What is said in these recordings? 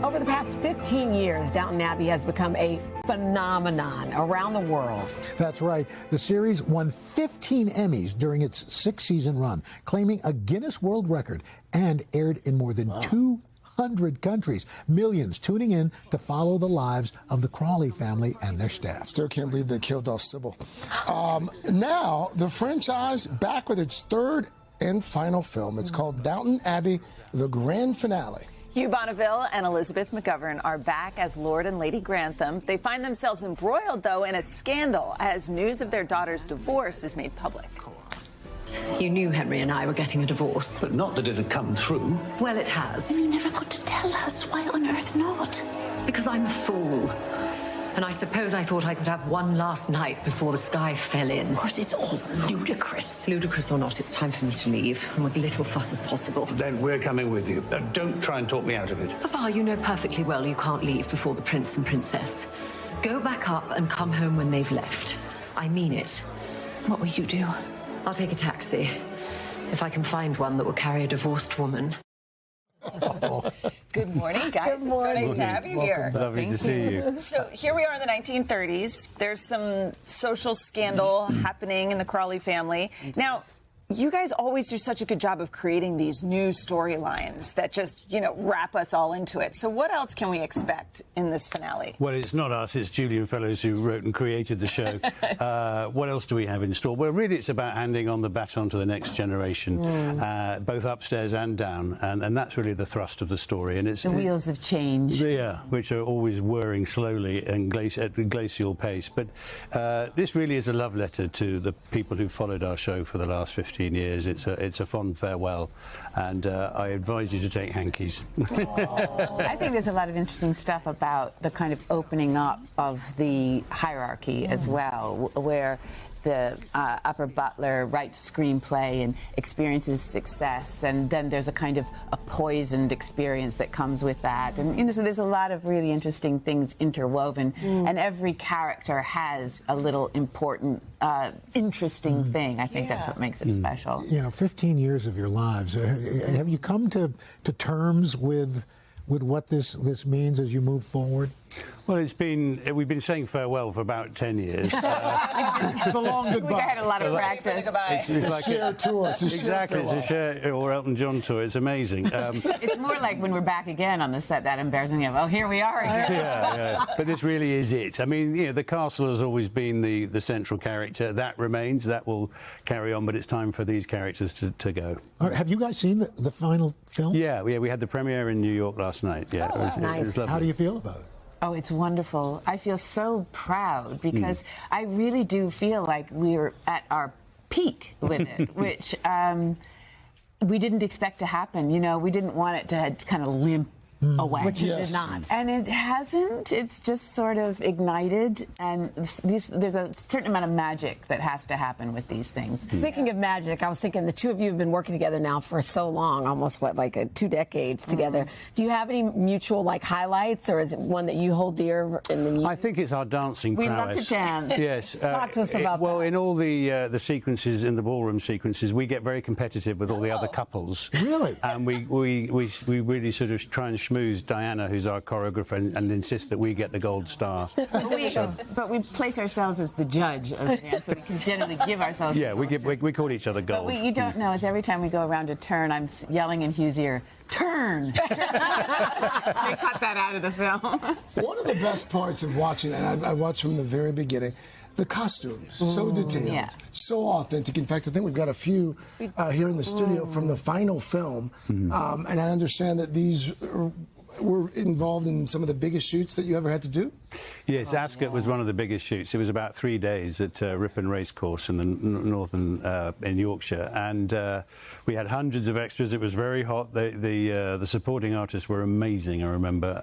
Over the past 15 years, Downton Abbey has become a phenomenon around the world. That's right. The series won 15 Emmys during its six-season run, claiming a Guinness World Record, and aired in more than 200 countries. Millions tuning in to follow the lives of the Crawley family and their staff. Still can't believe they killed off Sybil. Now, the franchise back with its third and final film. It's called Downton Abbey, the grand finale. Hugh Bonneville and Elizabeth McGovern are back as Lord and Lady Grantham. They find themselves embroiled, though, in a scandal as news of their daughter's divorce is made public. You knew Henry and I were getting a divorce. But not that it had come through. Well, it has. And you never thought to tell us. Why on earth not? Because I'm a fool. And I suppose I thought I could have one last night before the sky fell in. Of course, it's all ludicrous. Ludicrous or not, it's time for me to leave, and with little fuss as possible. Then we're coming with you. Don't try and talk me out of it. Papa, you know perfectly well you can't leave before the prince and princess. Go back up and come home when they've left. I mean it. What will you do? I'll take a taxi, if I can find one that will carry a divorced woman. Good morning, guys. Good morning. It's so nice to have you here. Lovely to see you. So here we are in the 1930s. There's some social scandal happening in the Crawley family. Now, you guys always do such a good job of creating these new storylines that just, wrap us all into it. So what else can we expect in this finale? Well, it's not us, it's Julian Fellows who wrote and created the show. What else do we have in store? Well, really, it's about handing on the baton to the next generation, both upstairs and down, and that's really the thrust of the story. And it's The wheels of change. Yeah, which are always whirring slowly and at glacial pace. But this really is a love letter to the people who followed our show for the last 15 years. It's a fond farewell, and I advise you to take hankies. I think there's a lot of interesting stuff about the kind of opening up of the hierarchy as well, where the upper butler writes screenplay and experiences success, and then there's a kind of a poisoned experience that comes with that, and so there's a lot of really interesting things interwoven, and every character has a little important, interesting thing. I think that's what makes it special. 15 years of your lives. Have you come to terms with what this means as you move forward? Well, we've been saying farewell for about 10 years. The long goodbye. We had a lot of practice. It's like a tour. It's a exactly, it's a share or Elton John tour. It's amazing. It's more like when we're back again on the set, that embarrassing of, oh, here we are again. Yeah. But this really is it. I mean, the castle has always been the central character. That remains. That will carry on. But it's time for these characters to go. Have you guys seen the final film? Yeah. We had the premiere in New York last night. Yeah, it was lovely. How do you feel about it? Oh, it's wonderful. I feel so proud because I really do feel like we're at our peak with it, which we didn't expect to happen. We didn't want it to kind of limp away. Which it did not. And it hasn't. It's just sort of ignited, and there's a certain amount of magic that has to happen with these things. Speaking of magic, I was thinking the two of you have been working together now for so long, almost 2 decades together. Do you have any mutual highlights, or is it one that you hold dear? I think it's our dancing We prowess. love to dance. Yes. Talk to us about that. Well, in all the sequences, in the ballroom sequences, we get very competitive with all the other couples. Really? And we really sort of try and schmooze Diana, who's our choreographer, and insist that we get the gold star. But we place ourselves as the judge of the dance, so we can generally give ourselves. Yeah, we call each other gold. But what you don't know is every time we go around a turn, I'm yelling in Hugh's ear, turn! They cut that out of the film. One of the best parts of watching, and I watched from the very beginning, the costumes, so detailed, so authentic. In fact, I think we've got a few here in the studio from the final film, and I understand that these were involved in some of the biggest shoots that you ever had to do? Yes, Ascot was one of the biggest shoots. It was about 3 days at Ripon Racecourse in the northern in Yorkshire, and we had hundreds of extras. It was very hot. The supporting artists were amazing, I remember,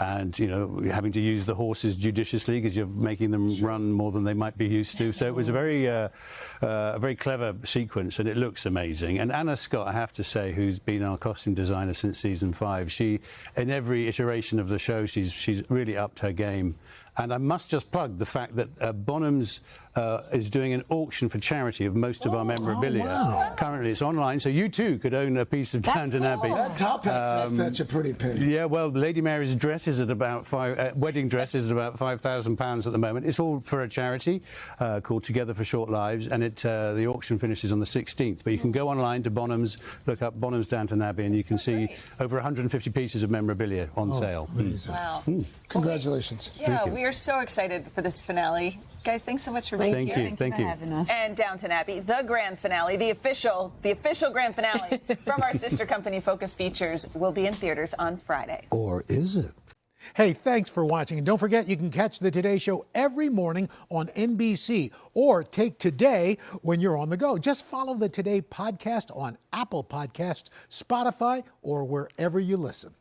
and having to use the horses judiciously because you're making them run more than they might be used to. So it was a very clever sequence, and it looks amazing. And Anna Scott, I have to say, who's been our costume designer since season 5, she, in every iteration of the show, she's really upped her game. And I must just plug the fact that Bonham's is doing an auction for charity of most of our memorabilia. wow. Currently, it's online, so you too could own a piece of Downton Abbey. That top hat's going to fetch a pretty penny. Yeah, well, Lady Mary's dress is at about wedding dress is at about £5,000 at the moment. It's all for a charity called Together for Short Lives, and the auction finishes on the 16th. But you can go online to Bonham's, look up Bonham's Downton Abbey, and you can see over 150 pieces of memorabilia on sale. Amazing. Wow. Congratulations. Yeah, we are so excited for this finale. Guys, thanks so much for being here. Thank you. Having us. And Downton Abbey, the grand finale, the official grand finale from our sister company Focus Features will be in theaters on Friday. Or is it? Hey, thanks for watching. And don't forget, you can catch the Today Show every morning on NBC or take Today when you're on the go. Just follow the Today podcast on Apple Podcasts, Spotify, or wherever you listen.